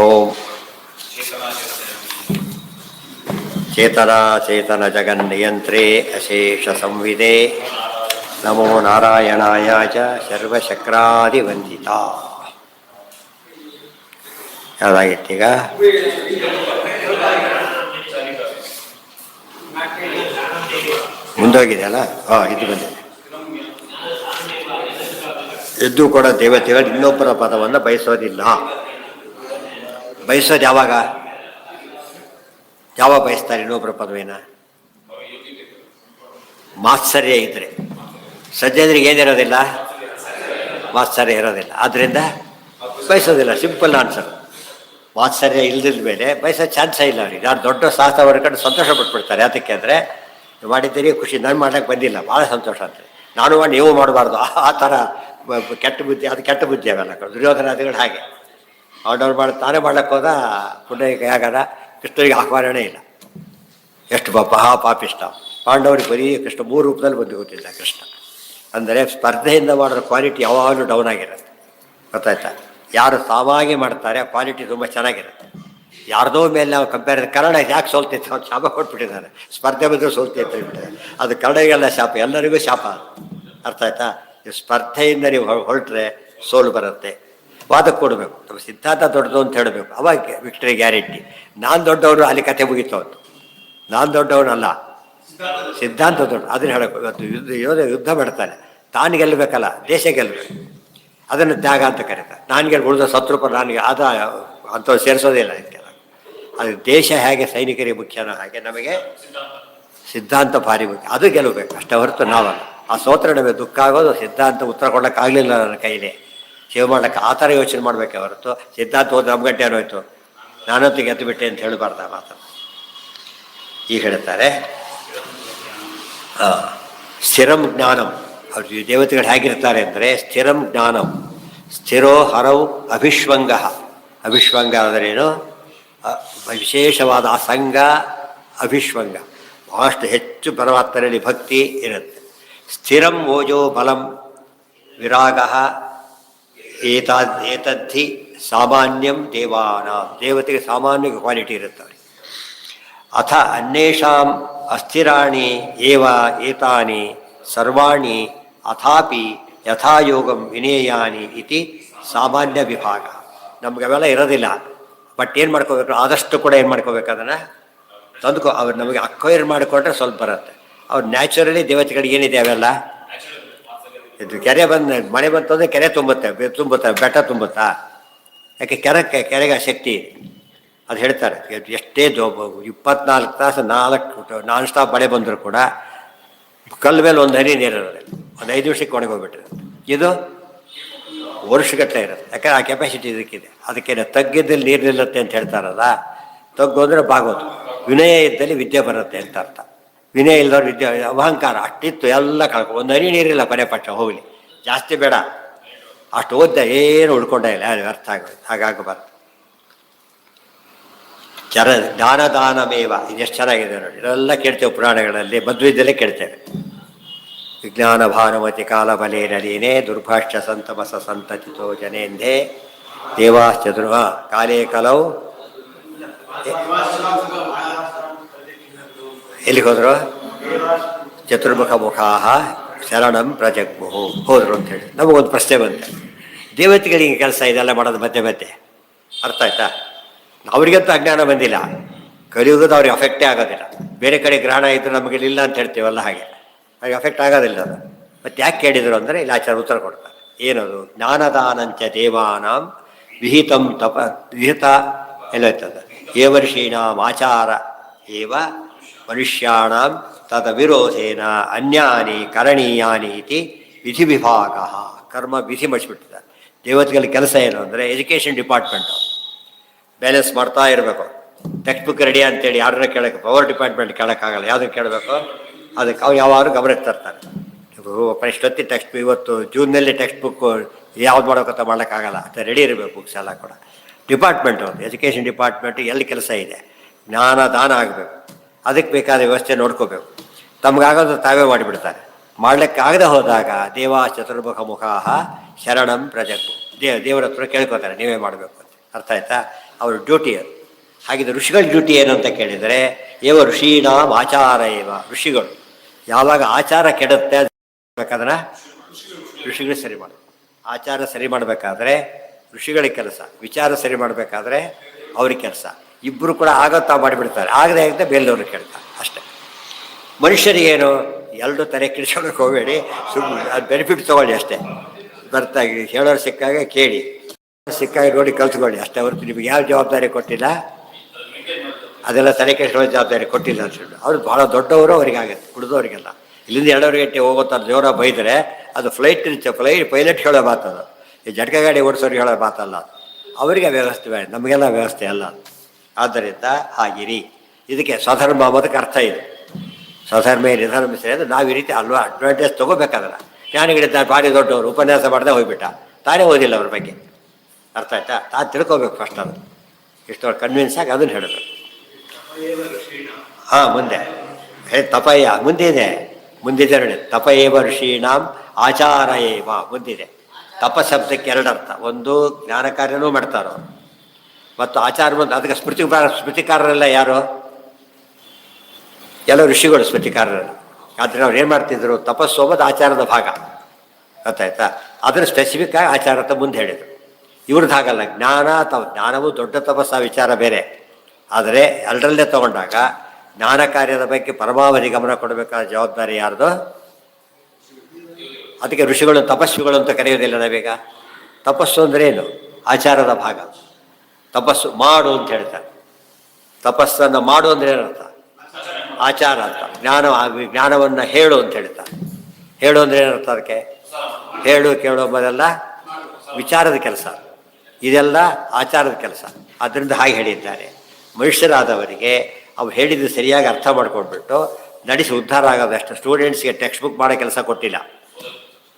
ಓಂ ಚೇತನ ಜಗನ್ನಿಯಂತ್ರೇ ಅಶೇಷ ಸಂವಿದೆ ನಮೋ ನಾರಾಯಣಾಯ ಚ ಸರ್ವಶಕ್ರಾದಿವಂದಿತ. ಯಾವುದಾಗಿತ್ತೀಗ? ಮುಂದೋಗಿದೆಯಲ್ಲ? ಇದು ಬಂದಿದೆ. ಎದ್ದು ಕೂಡ ದೇವತೆಗಳು ಇನ್ನೊಬ್ಬರ ಪದವನ್ನು ಬಯಸೋದಿಲ್ಲ. ಬಯಸೋದು ಯಾವಾಗ ಬಯಸ್ತಾರೆ ಇನ್ನೊಬ್ಬರ ಪದವೇನ? ಮಾತ್ಸರ್ಯ ಇದ್ರೆ. ಸಜ್ಜನರಿಗೆ ಏನಿರೋದಿಲ್ಲ? ಮಾತ್ಸರ್ಯ ಇರೋದಿಲ್ಲ, ಆದ್ದರಿಂದ ಬಯಸೋದಿಲ್ಲ. Simple answer. ಮಾತ್ಸರ್ಯ ಇಲ್ದಿದ ಮೇಲೆ ಬಯಸೋ ಚಾನ್ಸೇ ಇಲ್ಲ ಅವ್ರಿಗೆ. ನಾನು ದೊಡ್ಡ ಸಾಹಸ ಹೊರ್ಕೊಂಡು ಸಂತೋಷ ಪಟ್ಬಿಡ್ತಾರೆ. ಅದಕ್ಕೆ ಅಂದರೆ ಮಾಡಿದ್ದೀರಿ, ಖುಷಿ. ನಾನು ಮಾಡೋಕ್ಕೆ ಬಂದಿಲ್ಲ, ಭಾಳ ಸಂತೋಷ ಅಂತಾರೆ. ನಾನು ಮಾಡಿ ನೀವು ಮಾಡಬಾರ್ದು, ಆ ಥರ ಕೆಟ್ಟ ಬುದ್ಧಿ. ಅದು ಕೆಟ್ಟ ಬುದ್ಧಿ ಅವೆಲ್ಲ. ದುರ್ಯೋಧನಾದಿಗಳು ಹಾಗೆ ಅವ್ರವ್ರು ಮಾಡಿ ತಾನೇ ಮಾಡ್ಲಿಕ್ಕೆ ಹೋದ. ಪುಣ್ಯಕ್ಕೆ ಆಗಾದ. ಕೃಷ್ಣರಿಗೆ ಆಹ್ವಾನನೇ ಇಲ್ಲ. ಎಷ್ಟು ಪಾಪಿಷ್ಟ. ಪಾಂಡವರಿಗೆ ಬರೀ ಕೃಷ್ಣ 3 ರೂಪದಲ್ಲಿ ಬಂದು ಗೊತ್ತಿಲ್ಲ ಕೃಷ್ಣ. ಅಂದರೆ ಸ್ಪರ್ಧೆಯಿಂದ ಮಾಡಿರೋ ಕ್ವಾಲಿಟಿ ಯಾವಾಗಲೂ ಡೌನ್ ಆಗಿರುತ್ತೆ. ಗೊತ್ತಾಯ್ತಾ? ಯಾರು ತಾವಾಗಿ ಮಾಡ್ತಾರೆ ಆ ಕ್ವಾಲಿಟಿ ತುಂಬ ಚೆನ್ನಾಗಿರುತ್ತೆ. ಯಾರ್ದೋ ಮೇಲೆ ನಾವು ಕಂಪೇರ್. ಕನ್ನಡ ಯಾಕೆ ಸೋಲ್ತೈತೆ? ಅವ್ರು ಶಾಪ ಕೊಟ್ಬಿಟ್ಟಿದ್ದಾರೆ. ಸ್ಪರ್ಧೆ ಬಂದರೂ ಸೋಲ್ತಿ ಅಂತ ಹೇಳ್ಬಿಟ್ಟಿದ್ದಾರೆ. ಅದು ಕನ್ನಡಿಗೆಲ್ಲ ಶಾಪ, ಎಲ್ಲರಿಗೂ ಶಾಪ. ಅರ್ಥ ಆಯ್ತಾ? ಸ್ಪರ್ಧೆಯಿಂದ ನೀವು ಹೊರಟ್ರೆ ಸೋಲು ಬರುತ್ತೆ. ವಾದಕ್ಕೆ ಕೊಡಬೇಕು. ನಮ್ಮ ಸಿದ್ಧಾಂತ ದೊಡ್ಡದು ಅಂತ ಹೇಳಬೇಕು, ಅವಾಗ ವಿಕ್ಟರಿ ಗ್ಯಾರಂಟಿ. ನಾನು ದೊಡ್ಡವರು, ಅಲ್ಲಿ ಕತೆ ಮುಗೀತು. ಅವತ್ತು ನಾನು ದೊಡ್ಡವನಲ್ಲ, ಸಿದ್ಧಾಂತ ದೊಡ್ಡ. ಅದನ್ನು ಹೇಳಬೇಕು. ಇವತ್ತು ಯುದ್ಧ ಮಾಡ್ತಾನೆ, ತಾನು ಗೆಲ್ಲಬೇಕಲ್ಲ, ದೇಶ ಗೆಲ್ಲಬೇಕು. ಅದನ್ನು ತ್ಯಾಗ ಅಂತ ಕರೀತಾರೆ. ನಾನು ಗೆಲ್ಲ ಉಳಿದ ಶತ್ರುಪ ನನಗೆ ಅಂಥವ್ರು ಸೇರಿಸೋದಿಲ್ಲ. ಇದಕ್ಕೆಲ್ಲ ಅದು ದೇಶ ಹೇಗೆ ಸೈನಿಕರಿಗೆ ಮುಖ್ಯನೋ ಹಾಗೆ ನಮಗೆ ಸಿದ್ಧಾಂತ ಭಾರಿ ಮುಖ್ಯ. ಅದು ಗೆಲ್ಲಬೇಕು ಅಷ್ಟೇ ಹೊರತು ನಾವಲ್ಲ. ಆ ಸೋತ್ರ ನಮಗೆ ದುಃಖ ಆಗೋದು ಸಿದ್ಧಾಂತ ಉತ್ತರ ಕೊಡೋಕ್ಕಾಗಲಿಲ್ಲ ನನ್ನ ಕೈಲಿ, ಸೇವ್ ಮಾಡೋಕ್ಕೆ. ಆ ಥರ ಯೋಚನೆ ಮಾಡಬೇಕೆ ಹೊರತು ಸಿದ್ಧಾಂತ ಹೋದ್ರೆ ನಮ್ಮ ಗಂಟೆ ಏನೋಯ್ತು, ನಾನಂತೂ ಗೆದ್ದು ಬಿಟ್ಟೆ ಅಂತ ಹೇಳಬಾರ್ದ ಮಾತು. ಈಗ ಹೇಳ್ತಾರೆ ಸ್ಥಿರಂ ಜ್ಞಾನಂ. ಅವ್ರು ದೇವತೆಗಳು ಹೇಗಿರ್ತಾರೆ ಅಂದರೆ ಸ್ಥಿರಂ ಜ್ಞಾನಂ. ಸ್ಥಿರೋ ಹರವು ಅಭಿಶ್ವಂಗ. ಅಭಿಶ್ವಂಗ ಅಂದ್ರೇನು? ವಿಶೇಷವಾದ ಅಸಂಗ ಅಭಿಶ್ವಂಗ. ಬಹಳಷ್ಟು ಹೆಚ್ಚು ಪರಮಾತ್ಮನಲ್ಲಿ ಭಕ್ತಿ ಇರುತ್ತೆ. ಸ್ಥಿರಂ ಓಜೋ ಬಲಂ ವಿರಾಗ ಏತದ್ಧಿ ಸಾಮಾನ್ಯಂ ದೇವಾನಾಂ. ದೇವತೆಗೆ ಸಾಮಾನ್ಯ ಕ್ವಾಲಿಟಿ ಇರುತ್ತವೆ. ಅಥ ಅನ್ಯೇಷಾಂ ಅಸ್ಥಿರಾಣಿ ಏವ ಏತಾನಿ ಸರ್ವಾಣಿ ಅಥಾಪಿ ಯಥಾಯೋಗಂ ವಿನೇಯಾನಿ ಇತಿ ಸಾಮಾನ್ಯ ವಿಭಾಗ. ನಮ್ಗೆ ಅವೆಲ್ಲ ಇರೋದಿಲ್ಲ. ಬಟ್ ಏನು ಮಾಡ್ಕೋಬೇಕು? ಆದಷ್ಟು ಕೂಡ ಏನು ಮಾಡ್ಕೋಬೇಕು, ಅದನ್ನು ತಂದುಕೋ. ಅವ್ರು ನಮಗೆ ಅಕ್ವೈರ್ ಮಾಡಿಕೊಂಡ್ರೆ ಸ್ವಲ್ಪ ಬರುತ್ತೆ. ಅವ್ರು ನ್ಯಾಚುರಲಿ ದೇವತೆಗಳಿಗೆ ಏನಿದೆ ಅವೆಲ್ಲ. ಇದು ಕೆರೆ ಮಳೆ ಬಂತು ಅಂದರೆ ಕೆರೆ ತುಂಬುತ್ತೆ, ಬೆಟ್ಟ ತುಂಬುತ್ತಾ? ಯಾಕೆ ಕೆರೆಗೆ ಶಕ್ತಿ ಇದೆ. ಅದು ಹೇಳ್ತಾರೆ. ಎಷ್ಟೇ 24 ತಾಸು 4 ನಾನ್ ಸ್ಟಾಪ್ ಮಳೆ ಬಂದರೂ ಕೂಡ ಕಲ್ಲು ಮೇಲೆ ಒಂದು ಹನಿ ನೀರಿರೋದೆ, ಒಂದು 5 ನಿಮಿಷಕ್ಕೆ ಒಣಗೋಗ್ಬಿಟ್ಟಿರುತ್ತೆ. ಇದು ವರ್ಷಗಟ್ಟಲೆ ಇರುತ್ತೆ. ಯಾಕಂದ್ರೆ ಆ ಕೆಪಾಸಿಟಿ ಇದಕ್ಕಿದೆ. ಅದಕ್ಕೇನೆ ತಗ್ಗಿದ್ದಲ್ಲಿ ನೀರು ನಿಲ್ಲುತ್ತೆ ಅಂತ ಹೇಳ್ತಾರಲ್ಲ. ತಗ್ಗು ಅಂದರೆ ಬಾಗೋದು. ವಿನಯ ಇದ್ದಲ್ಲಿ ವಿದ್ಯೆ ಬರುತ್ತೆ ಅಂತ ಅರ್ಥ. ವಿನಯ ಇಲ್ಲದವ್ರು ವಿದ್ಯೆ, ಅಹಂಕಾರ ಅಷ್ಟಿತ್ತು ಎಲ್ಲ ಒಂದು ಹನಿ ನೀರಿಲ್ಲ, ಕೊನೆ ಪಕ್ಷ ಹೋಗಲಿ, ಜಾಸ್ತಿ ಬೇಡ. ಅಷ್ಟು ಓದ್ದ ಏನು ಉಳ್ಕೊಂಡೇ ಇಲ್ಲ, ಅದು ಅರ್ಥ ಆಗೋದು. ಹಾಗಾಗಬಾರ್ದು. ಜ್ಞಾನದಾನಮೇವ. ಇದೆಷ್ಟು ಚೆನ್ನಾಗಿದೆ ನೋಡಿ. ಇದೆಲ್ಲ ಕೇಳ್ತೇವೆ ಪುರಾಣಗಳಲ್ಲಿ, ಮಧ್ವಿದ್ದಲ್ಲೇ ಕೇಳ್ತೇವೆ. ವಿಜ್ಞಾನ ಭಾನುಮತಿ ಕಾಲ ಬಲೇನಲೀನೇ ದುರ್ಭಾಷ್ಯ ಸಂತಮಸ ಸಂತತಿತೋ ಜನೇಂದೇ ದೇವಾಶ್ಚತುರ್ ಕಾಲೇ ಕಲೌ. ಎಲ್ಲಿಗೆ ಹೋದ್ರು? ಚತುರ್ಮುಖ ಮುಖಾಹ ಶರಣಂ ಪ್ರಜಗ್ಮುಹು ಹೋದ್ರು ಅಂಥೇಳಿ. ನಮಗೊಂದು ಪ್ರಶ್ನೆ ಬಂತೆ, ದೇವತೆಗಳಿಗೆ ಕೆಲಸ ಇದೆಲ್ಲ ಮಾಡೋದು ಮತ್ತೆ ಅರ್ಥ ಆಯ್ತಾ? ಅವ್ರಿಗಂತೂ ಅಜ್ಞಾನ ಬಂದಿಲ್ಲ. ಕಲಿಯುಗದ ಅವ್ರಿಗೆ ಅಫೆಕ್ಟೇ ಆಗೋದಿಲ್ಲ. ಬೇರೆ ಕಡೆ ಗ್ರಹಣ ಇದ್ದರೂ ನಮಗೆ ಇಲ್ಲ ಅಂತ ಹೇಳ್ತೀವಲ್ಲ, ಹಾಗೆ ಅವ್ರಿಗೆ ಅಫೆಕ್ಟ್ ಆಗೋದಿಲ್ಲ ಅದು. ಮತ್ತು ಯಾಕೆ ಕೇಳಿದರು ಅಂದರೆ ಇಲ್ಲಿ ಆಚಾರ್ಯ ಉತ್ತರ ಕೊಡ್ತಾರೆ. ಏನದು? ಜ್ಞಾನದಾನಂಚ ದೇವಾನಾಂ ವಿಹಿತ ಎಲ್ಲೋಯ್ತದ ಏವರ್ಷೀಣಾಂ ಆಚಾರ ಏವ ಮನುಷ್ಯಾಣಾಂ ತದ ವಿರೋಧೇನ ಅನ್ಯಾನಿ ಕರಣೀಯಾನಿ ಇತಿ ವಿಧಿ ವಿಭಾಗ. ಕರ್ಮ ವಿಧಿ ಮಾಡಿಸ್ಬಿಟ್ಟಿದ್ದಾರೆ. ದೇವತೆಗಳ ಕೆಲಸ ಏನು ಅಂದರೆ ಎಜುಕೇಷನ್ ಡಿಪಾರ್ಟ್ಮೆಂಟು ಬ್ಯಾಲೆನ್ಸ್ ಮಾಡ್ತಾ ಇರಬೇಕು. ಟೆಕ್ಸ್ಟ್ ಬುಕ್ ರೆಡಿ ಅಂತೇಳಿ ಯಾರನ್ನ ಕೇಳೋಕ್ಕೆ, ಪವರ್ ಡಿಪಾರ್ಟ್ಮೆಂಟ್ ಕೇಳೋಕ್ಕಾಗಲ್ಲ. ಯಾವುದನ್ನು ಕೇಳಬೇಕು? ಅದಕ್ಕೆ ಅವ್ರು ಯಾವಾಗಲೂ ಗಮನಕ್ಕೆ ತರ್ತಾರೆ. ಇಷ್ಟೊತ್ತಿ ಟೆಕ್ಸ್ಟ್ ಇವತ್ತು ಜೂನ್ನಲ್ಲಿ ಟೆಕ್ಸ್ಟ್ ಬುಕ್ ಯಾವ್ದು ಮಾಡೋಕ್ಕಂತ ಮಾಡೋಕ್ಕಾಗಲ್ಲ. ಅದು ರೆಡಿ ಇರಬೇಕು ಬುಕ್ಸ್ ಎಲ್ಲ ಕೂಡ. ಡಿಪಾರ್ಟ್ಮೆಂಟ್ ಒಂದು ಎಜುಕೇಷನ್ ಡಿಪಾರ್ಟ್ಮೆಂಟ್ ಎಲ್ಲಿ ಕೆಲಸ ಇದೆ. ಜ್ಞಾನ ದಾನ ಆಗಬೇಕು. ಅದಕ್ಕೆ ಬೇಕಾದ ವ್ಯವಸ್ಥೆ ನೋಡ್ಕೋಬೇಕು. ತಮಗಾಗೋದು ತಾವೇ ಮಾಡಿಬಿಡ್ತಾರೆ. ಮಾಡಲಿಕ್ಕಾಗದೆ ಹೋದಾಗ ದೇವಾ ಚತುರ್ಮುಖ ಮುಖಾಹ ಶರಣಂ ಪ್ರಜಗ್ಮು. ದೇವರ ಹತ್ರ ಕೇಳ್ಕೊತಾರೆ, ನೀವೇ ಮಾಡಬೇಕು ಅಂತ. ಅರ್ಥ ಆಯ್ತಾ? ಅವ್ರ ಡ್ಯೂಟಿ ಅದು. ಹಾಗಿದ್ರೆ ಋಷಿಗಳ ಡ್ಯೂಟಿ ಏನು ಅಂತ ಕೇಳಿದರೆ, ಏವ ಋಷೀಣಾಂ ಆಚಾರ ಏವ. ಋಷಿಗಳು ಯಾವಾಗ ಆಚಾರ ಕೆಡುತ್ತೆ ಬೇಕಾದ್ರೆ ಋಷಿಗಳು ಸರಿ ಮಾಡೋದು. ಆಚಾರ ಸರಿ ಮಾಡಬೇಕಾದ್ರೆ ಋಷಿಗಳಿಗೆ ಕೆಲಸ, ವಿಚಾರ ಸರಿ ಮಾಡಬೇಕಾದ್ರೆ ಅವ್ರಿಗೆ ಕೆಲಸ. ಇಬ್ಬರು ಕೂಡ ಆಗತ್ತಾ ಮಾಡಿಬಿಡ್ತಾರೆ, ಆಗದೆ ಆಗದೆ ಬೇರೆಯವ್ರಿಗೆ ಕೇಳ್ತಾರೆ ಅಷ್ಟೇ. ಮನುಷ್ಯರಿಗೇನು, ಎಲ್ಲರೂ ತಲೆ ಕೆಡಿಸ್ಕೊಳ್ಳೋಕೆ ಹೋಗಬೇಡಿ, ಸುಮ್ಮನೆ ಅದು ಬೆನಿಫಿಟ್ ತೊಗೊಳ್ಳಿ ಅಷ್ಟೇ. ಬರ್ತಾಗಿ ಹೇಳೋರು ಸಿಕ್ಕಾಗ ಕೇಳಿ, ಸಿಕ್ಕಾಗ ನೋಡಿ ಕಲ್ತ್ಕೊಳ್ಳಿ ಅಷ್ಟೇ ಹೊರತು ನಿಮಗೆ ಯಾವ ಜವಾಬ್ದಾರಿ ಕೊಟ್ಟಿಲ್ಲ ಅದೆಲ್ಲ ತಲೆ ಕೆಡಿಸ್ಕೊಳ್ಳೋ ಜವಾಬ್ದಾರಿ ಕೊಟ್ಟಿಲ್ಲ ಅನ್ಸುತ್ತೆ. ಅವ್ರು ಭಾಳ ದೊಡ್ಡವರು ಅವರಿಗಾಗತ್ತೆ, ಉಳಿದವರಿಗೆಲ್ಲ. ಇಲ್ಲಿಂದ 2:30 ಗಂಟೆ ಹೋಗೋತ್ತಾರ ಜೋರ ಬೈದರೆ ಅದು ಫ್ಲೈಟ್ ಪೈಲಟ್ ಹೇಳೋ ಮಾತದು, ಈ ಜಟಕ ಗಾಡಿ ಓಡಿಸೋರಿಗೆ ಹೇಳೋ ಮಾತಲ್ಲ ಅದು. ಅವರಿಗೆ ವ್ಯವಸ್ಥೆ ಬೇಡ, ನಮಗೆಲ್ಲ ವ್ಯವಸ್ಥೆ ಅಲ್ಲ. ಆದ್ದರಿಂದ ಹಾಗಿರಿ. ಇದಕ್ಕೆ ಸ್ವಧರ್ಮ ಅನ್ನೋದಕ್ಕೆ ಅರ್ಥ ಇದೆ. ಸ್ವಧರ್ಮ ನಿಧರ್ಮ ಅಂದರೆ ನಾವು ಈ ರೀತಿ ಅಲ್ವಾ ಅಡ್ವಾಂಟೇಜ್ ತೊಗೋಬೇಕಾದ್ರೆ. ಜ್ಞಾನಿಗಳಿದ್ದಾರೆ ಭಾರಿ ದೊಡ್ಡವರು, ಉಪನ್ಯಾಸ ಮಾಡದೆ ಹೋಗ್ಬಿಟ್ಟ, ತಾನೇ ಓದಿಲ್ಲ ಅವ್ರ ಬಗ್ಗೆ. ಅರ್ಥ ಆಯ್ತಾ? ತಾನು ತಿಳ್ಕೊಬೇಕು ಫಸ್ಟ್ ಅದು. ಇಷ್ಟೊಂದು ಕನ್ವಿನ್ಸ್ ಆಗಿ ಅದನ್ನು ಹೇಳಿದ್ರು. ಹಾಂ, ಮುಂದೆ ತಪಯ್ಯ ಮುಂದಿದೆ ನೋಡಿ. ತಪಯೇವ ಋಷೀಣಾಂ ಆಚಾರ ಏವ ಮುಂದಿದೆ. ತಪಶಬ್ದಕ್ಕೆ 2 ಅರ್ಥ. ಒಂದು ಜ್ಞಾನ ಕಾರ್ಯನೂ ಮಾಡ್ತಾರೋ, ಮತ್ತು ಆಚಾರ ಬಂದು ಅದಕ್ಕೆ ಸ್ಮೃತಿಕಾರರೆಲ್ಲ ಯಾರು? ಎಲ್ಲ ಋಷಿಗಳು ಸ್ಮೃತಿಕಾರರಲ್ಲ. ಆದರೆ ಅವ್ರು ಏನು ಮಾಡ್ತಿದ್ರು, ತಪಸ್ಸು ಅನ್ನೋದು ಆಚಾರದ ಭಾಗ. ಗೊತ್ತಾಯ್ತಾ? ಅದನ್ನು ಸ್ಪೆಸಿಫಿಕ್ ಆಗಿ ಆಚಾರ ಅಂತ ಮುಂದೆ ಹೇಳಿದರು. ಇವ್ರದ್ದು ಹಾಗಲ್ಲ, ಜ್ಞಾನವು ದೊಡ್ಡ ತಪಸ್ಸ ವಿಚಾರ ಬೇರೆ. ಆದರೆ ಎಲ್ಲರಲ್ಲೇ ತಗೊಂಡಾಗ ಜ್ಞಾನ ಕಾರ್ಯದ ಬಗ್ಗೆ ಪರಮಾವಧಿ ಗಮನ ಕೊಡಬೇಕಾದ ಜವಾಬ್ದಾರಿ ಯಾರ್ದು? ಅದಕ್ಕೆ ಋಷಿಗಳು ತಪಸ್ವಿಗಳು ಅಂತ ಕರೆಯೋದಿಲ್ಲ ನಾವೀಗ. ತಪಸ್ಸು ಅಂದ್ರೆ ಏನು? ಆಚಾರದ ಭಾಗ. ತಪಸ್ಸು ಮಾಡು ಅಂತ ಹೇಳ್ತಾರೆ. ತಪಸ್ಸನ್ನು ಮಾಡು ಅಂದ್ರೆ ಏನರ್ಥ? ಆಚಾರ ಅಂತ. ಜ್ಞಾನವನ್ನು ಹೇಳು ಅಂತ ಹೇಳ್ತಾರೆ. ಹೇಳು ಅಂದ್ರೆ ಏನರ್ಥ? ಅದಕ್ಕೆ ಹೇಳು ಕೇಳು ಎಂಬುದೆಲ್ಲ ವಿಚಾರದ ಕೆಲಸ, ಇದೆಲ್ಲ ಆಚಾರದ ಕೆಲಸ. ಅದರಿಂದ ಹಾಗೆ ಹೇಳಿದ್ದಾರೆ. ಮನುಷ್ಯರಾದವರಿಗೆ ಅವ್ರು ಹೇಳಿದ್ದು ಸರಿಯಾಗಿ ಅರ್ಥ ಮಾಡ್ಕೊಂಡ್ಬಿಟ್ಟು ನಡೆಸಿ ಉದ್ಧಾರ ಆಗೋದಷ್ಟು. ಸ್ಟೂಡೆಂಟ್ಸ್ಗೆ ಟೆಕ್ಸ್ಟ್ ಬುಕ್ ಮಾಡೋ ಕೆಲಸ ಕೊಟ್ಟಿಲ್ಲ.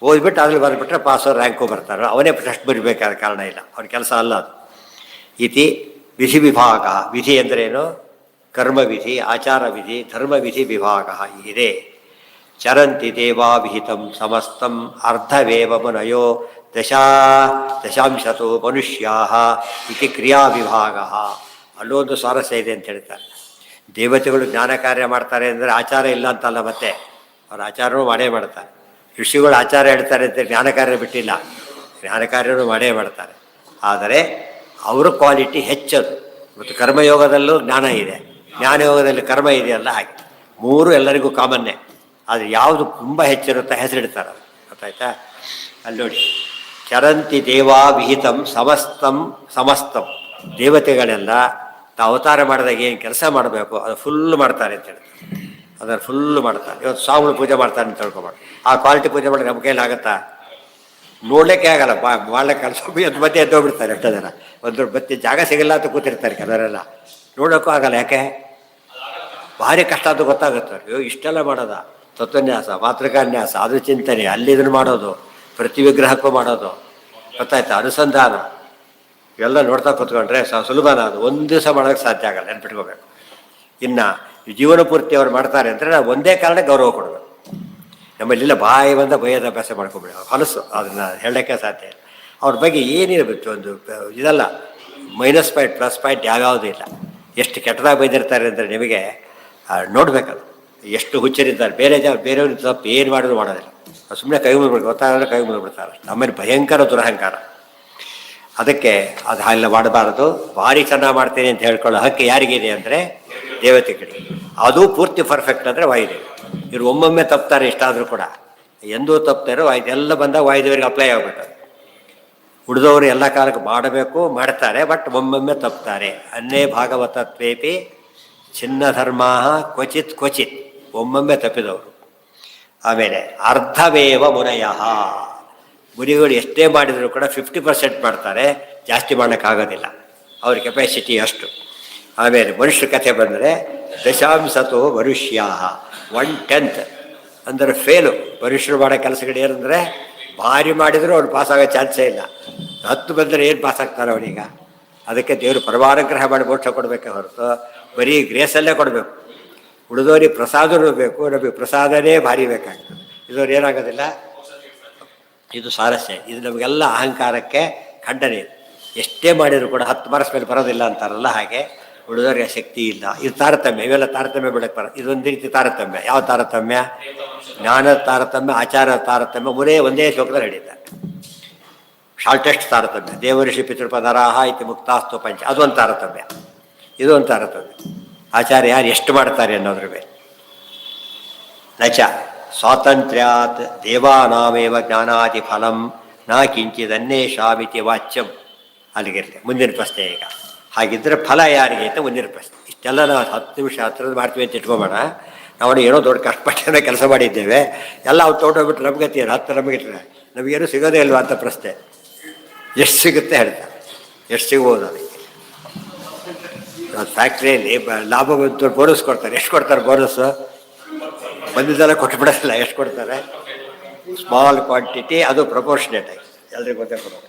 ಓದ್ಬಿಟ್ಟು ಅದ್ರಲ್ಲಿ ಬರೆದ್ಬಿಟ್ರೆ ಪಾಸೋ ರ್ಯಾಂಕು ಬರ್ತಾರೆ, ಅವನೇ ಟೆಸ್ಟ್ ಬರೀಬೇಕಾದ ಕಾರಣ ಇಲ್ಲ, ಅವ್ರ ಕೆಲಸ ಅಲ್ಲ ಅದು. ಇತಿ ವಿಧಿ ವಿಭಾಗ. ವಿಧಿ ಅಂದ್ರೇನು? ಕರ್ಮವಿಧಿ, ಆಚಾರ ವಿಧಿ, ಧರ್ಮವಿಧಿ ವಿಭಾಗ ಇದೆ. ಚರಂತಿ ದೇವಾಭಿಹಿತಂ ಸಮಸ್ತಂ ಅರ್ಧವೇವ ಮುನಯೋ ದಶಾಂಶತೋ ಮನುಷ್ಯಾ ಇತಿ ಕ್ರಿಯಾ ವಿಭಾಗ. ಅಲ್ಲೊಂದು ಸ್ವಾರಸ್ಯ ಇದೆ ಅಂತ ಹೇಳ್ತಾರೆ. ದೇವತೆಗಳು ಜ್ಞಾನ ಕಾರ್ಯ ಮಾಡ್ತಾರೆ ಅಂದರೆ ಆಚಾರ ಇಲ್ಲ ಅಂತಲ್ಲ, ಮತ್ತೆ ಅವ್ರ ಆಚಾರನೂ ಮಾಡೇ ಮಾಡ್ತಾರೆ. ಋಷಿಗಳು ಆಚಾರ ಹೇಳ್ತಾರೆ ಅಂತ ಜ್ಞಾನ ಕಾರ್ಯ ಬಿಟ್ಟಿಲ್ಲ, ಜ್ಞಾನ ಕಾರ್ಯನೂ ಮಾಡೇ ಮಾಡ್ತಾರೆ. ಆದರೆ ಅವರ ಕ್ವಾಲಿಟಿ ಹೆಚ್ಚದು. ಮತ್ತು ಕರ್ಮಯೋಗದಲ್ಲೂ ಜ್ಞಾನ ಇದೆ, ಜ್ಞಾನಯೋಗದಲ್ಲಿ ಕರ್ಮ ಇದೆಯಲ್ಲ, ಹಾಗೆ 3 ಎಲ್ಲರಿಗೂ ಕಾಮನ್ನೇ. ಆದರೆ ಯಾವುದು ತುಂಬ ಹೆಚ್ಚಿರುತ್ತೋ ಹೆಸರಿಡ್ತಾರೆ. ಗೊತ್ತಾಯ್ತಾ? ಅಲ್ಲಿ ನೋಡಿ, ಚರಂತಿ ದೇವಾ ವಿಹಿತಂ ಸಮಸ್ತಂ. ದೇವತೆಗಳೆಲ್ಲ ಅವತಾರ ಮಾಡಿದಾಗ ಏನು ಕೆಲಸ ಮಾಡಬೇಕು ಅದು ಫುಲ್ ಮಾಡ್ತಾರೆ ಅಂತ ಹೇಳ್ತಾರೆ. ಅದನ್ನು ಫುಲ್ಲು ಮಾಡ್ತಾರೆ. ಇವತ್ತು ಸ್ವಾಮಿಗಳು ಪೂಜೆ ಮಾಡ್ತಾರೆ ಅಂತ ತಿಳ್ಕೊಬಾರ್ದು. ಆ ಕ್ವಾಲಿಟಿ ಪೂಜೆ ಮಾಡಿ ನಮ್ಮ ಕೈಯಲ್ಲಿ ಆಗುತ್ತಾ? ನೋಡ್ಲಿಕ್ಕೆ ಆಗಲ್ಲ. ಮಾಡ್ಲಿಕ್ಕೆ ಅದು ಮಧ್ಯೆ ಎದ್ದೋಗ್ಬಿಡ್ತಾರೆ ಎಷ್ಟೋ ಜನ. ಒಂದು ಬತ್ತಿ ಜಾಗ ಸಿಗಲ್ಲ ಅಂತ ಕೂತಿರ್ತಾರೆ ಕೆಲವರೆಲ್ಲ. ನೋಡೋಕ್ಕೂ ಆಗಲ್ಲ. ಯಾಕೆ? ಭಾರಿ ಕಷ್ಟ ಅಂತ ಗೊತ್ತಾಗುತ್ತೆ. ಅಯ್ಯೋ ಇಷ್ಟೆಲ್ಲ ಮಾಡೋದ, ತತ್ವನ್ಯಾಸ, ಮಾತೃಕಾನ್ಯಾಸ, ಅದು ಚಿಂತನೆ, ಅಲ್ಲಿ ಇದನ್ನು ಮಾಡೋದು, ಪ್ರತಿ ವಿಗ್ರಹಕ್ಕೂ ಮಾಡೋದು, ಗೊತ್ತಾಯ್ತಾ? ಅನುಸಂಧಾನ ಇವೆಲ್ಲ ನೋಡ್ತಾ ಕೂತ್ಕೊಂಡ್ರೆ ಸುಲಭನ ಅದು. ಒಂದು ದಿವಸ ಮಾಡೋಕ್ಕೆ ಸಾಧ್ಯ ಆಗಲ್ಲ, ನೆನ್ಪಿಟ್ಕೋಬೇಕು. ಇನ್ನು ಜೀವನ ಪೂರ್ತಿ ಅವ್ರು ಮಾಡ್ತಾರೆ ಅಂದರೆ ನಾವು ಒಂದೇ ಕಾರಣ ಗೌರವ ಕೊಡಬೇಕು. ನಮ್ಮಲ್ಲಿಲ್ಲ ಬಾಯಿ ಬಂದ ಬೈಯೋದ ಅಭ್ಯಾಸ ಮಾಡ್ಕೊಬೇಡಿ. ಹೊಲಸು, ಅದನ್ನು ಹೇಳೋಕ್ಕೆ ಸಾಧ್ಯ ಇಲ್ಲ. ಅವ್ರ ಬಗ್ಗೆ ಏನಿರಬೇಕು, ಒಂದು ಇದಲ್ಲ, ಮೈನಸ್ ಪಾಯಿಂಟ್ ಪ್ಲಸ್ ಪಾಯಿಂಟ್ ಯಾವ್ಯಾವುದೂ ಇಲ್ಲ. ಎಷ್ಟು ಕೆಟ್ಟದಾಗಿ ಬೈದಿರ್ತಾರೆ ಅಂದರೆ ನಿಮಗೆ ನೋಡಬೇಕದು, ಎಷ್ಟು ಹುಚ್ಚರಿದ್ದಾರೆ. ಬೇರೆಯವ್ರ ತಪ್ಪು ಏನು ಮಾಡಿದ್ರು ಮಾಡೋದಿಲ್ಲ, ಸುಮ್ಮನೆ ಕೈ ಮುಗಿಬಿಡ್ಬೇಕು. ಗೊತ್ತಾಗಲ್ಲ ಕೈ ಮುಗಿಬಿಡ್ತಾರೆ. ಆಮೇಲೆ ಭಯಂಕರ ದುರಹಂಕಾರ. ಅದಕ್ಕೆ ಅದು ಹಾಗೆಲ್ಲ ಮಾಡಬಾರದು. ಭಾರಿ ಚೆನ್ನಾಗಿ ಮಾಡ್ತೇನೆ ಅಂತ ಹೇಳ್ಕೊಳ್ಳೋ ಹಕ್ಕು ಯಾರಿಗಿದೆ ಅಂದರೆ ದೇವತೆಗಳಿಗೆ. ಅದು ಪೂರ್ತಿ ಪರ್ಫೆಕ್ಟ್ ಅಂದರೆ ವಾಯುದೇವಿ. ಇವರು ಒಮ್ಮೊಮ್ಮೆ ತಪ್ತಾರೆ, ಇಷ್ಟಾದರೂ ಕೂಡ ಎಂದೂ ತಪ್ತಾರೋ ಇದೆಲ್ಲ ಬಂದಾಗ ವಾಯುದೇವರಿಗೆ ಅಪ್ಲೈ ಆಗ್ಬಿಟ್ಟು. ಉಳಿದವರು ಎಲ್ಲ ಕಾಲಕ್ಕೆ ಮಾಡಬೇಕು, ಮಾಡ್ತಾರೆ, ಬಟ್ ಒಮ್ಮೊಮ್ಮೆ ತಪ್ತಾರೆ. ಅನ್ನೇ ಭಾಗವತತ್ವೇಪಿ ಚಿನ್ನ ಧರ್ಮ ಕ್ವಚಿತ್ ಒಮ್ಮೊಮ್ಮೆ ತಪ್ಪಿದವರು. ಆಮೇಲೆ ಅರ್ಧವೇವ ಮುನಯ. ಮುನಿಗಳು ಎಷ್ಟೇ ಮಾಡಿದರೂ ಕೂಡ 50% ಮಾಡ್ತಾರೆ, ಜಾಸ್ತಿ ಮಾಡೋಕ್ಕಾಗೋದಿಲ್ಲ. ಅವ್ರ ಕೆಪಾಸಿಟಿ ಅಷ್ಟು. ಆಮೇಲೆ ಮನುಷ್ಯ ಕಥೆ ಬಂದರೆ ದಶಾಂಶತೋ ಮನುಷ್ಯ 1/10 ಅಂದರೆ ಫೇಲು. ಮನುಷ್ಯರು ಮಾಡೋ ಕೆಲಸಗಳು ಏನಂದರೆ ಭಾರಿ ಮಾಡಿದರೂ ಅವ್ರು ಪಾಸಾಗೋ ಚಾನ್ಸೇ ಇಲ್ಲ. 10 ಬಂದರೆ ಏನು ಪಾಸಾಗ್ತಾರೆ ಅವನೀಗ? ಅದಕ್ಕೆ ದೇವರು ಪರಮಾನುಗ್ರಹ ಮಾಡಿ ಮೋಕ್ಷ ಕೊಡಬೇಕೆ ಹೊರತು ಬರೀ ಗ್ರೇಸಲ್ಲೇ ಕೊಡಬೇಕು. ಉಳಿದವರಿಗೆ ಪ್ರಸಾದನೂ ಬೇಕು, ನಮಗೆ ಪ್ರಸಾದನೇ ಭಾರಿ ಬೇಕಾಗ್ತದೆ. ಇದವ್ರು ಏನಾಗೋದಿಲ್ಲ. ಇದು ಸ್ವಾರಸ್ಯ. ಇದು ನಮಗೆಲ್ಲ ಅಹಂಕಾರಕ್ಕೆ ಖಂಡನೆ. ಎಷ್ಟೇ ಮಾಡಿದರೂ ಕೂಡ 10 ಮಾರ್ಕ್ಸ್ ಮೇಲೆ ಬರೋದಿಲ್ಲ ಅಂತಾರಲ್ಲ, ಹಾಗೆ ಉಳಿದವರಿಗೆ ಶಕ್ತಿ ಇಲ್ಲ. ಇದು ತಾರತಮ್ಯ, ಇವೆಲ್ಲ ತಾರತಮ್ಯ ಬಿಡಕ್ಕೆ ಬರೋದು. ಇದೊಂದು ರೀತಿ ತಾರತಮ್ಯ. ಯಾವ ತಾರತಮ್ಯ? ಜ್ಞಾನದ ತಾರತಮ್ಯ, ಆಚಾರ ತಾರತಮ್ಯ, ಒಂದೇ ಶ್ಲೋಕದಲ್ಲಿ ಹಿಡಿತಾರೆ. ಶಾರ್ಟೆಸ್ಟ್ ತಾರತಮ್ಯ, ದೇವಋಷಿ ಪಿತೃಪದರಾಹ ಇತಿ ಮುಕ್ತಾಸ್ತು ಪಂಚ, ಅದೊಂದು ತಾರತಮ್ಯ. ಇದೊಂದು ತಾರತಮ್ಯ. ಆಚಾರ್ಯ ಯಾರು ಎಷ್ಟು ಮಾಡ್ತಾರೆ ಅನ್ನೋದ್ರ ಮೇಲೆ. ನಚ ಸ್ವಾತಂತ್ರ್ಯಾತ್ ದೇವಾನಾಮೇವ ಜ್ಞಾನಾದಿ ಫಲಂ ನಾ ಕಿಂಚಿದನ್ನೇಷಾಮಿತಿ ವಾಚ್ಯಂ. ಅಲ್ಲಿಗಿರಲಿ ಮುಂದಿನ ಪ್ರಶ್ನೆ ಈಗ. ಹಾಗಿದ್ದರೆ ಫಲ ಯಾರಿಗೆ ಅಂತ ಮುಂದಿನ ಪ್ರಶ್ನೆ. ಇಷ್ಟೆಲ್ಲ ನಾವು 10 ನಿಮಿಷ ಹತ್ತಿರದ ಮಾಡ್ತೀವಿ ಅಂತ ಇಟ್ಕೊಬೇಡ. ನಾವು ಏನೋ ದೊಡ್ಡ ಕಷ್ಟಪಟ್ಟೆ ಕೆಲಸ ಮಾಡಿದ್ದೇವೆ, ಎಲ್ಲ ಅವ್ರು ತೊಗೊಂಡೋಗ್ಬಿಟ್ರೆ ನಮ್ಗೆ ತೀರ 10 ನಮಗಿಟ್ರೆ ನಮಗೇನು ಸಿಗೋದೇ ಇಲ್ವಾ ಅಂತ ಪ್ರಶ್ನೆ. ಎಷ್ಟು ಸಿಗುತ್ತೆ ಹೇಳ್ತಾರೆ, ಎಷ್ಟು ಸಿಗ್ಬೋದು ಅದಕ್ಕೆ. ಫ್ಯಾಕ್ಟ್ರಿಯಲ್ಲಿ ಲಾಭ ಬಂತು, ಬೋನಸ್ ಕೊಡ್ತಾರೆ. ಎಷ್ಟು ಕೊಡ್ತಾರೆ ಬೋನಸ್ಸು? ಬಂದಿದ್ದೆಲ್ಲ ಕೊಟ್ಬಿಡೋದಿಲ್ಲ. ಎಷ್ಟು ಕೊಡ್ತಾರೆ? ಸ್ಮಾಲ್ ಕ್ವಾಂಟಿಟಿ, ಅದು ಪ್ರಪೋರ್ಷನೇಟ್ ಆಗಿ ಎಲ್ರಿಗೂ ಗೊತ್ತೇ ಕೊಡೋದು.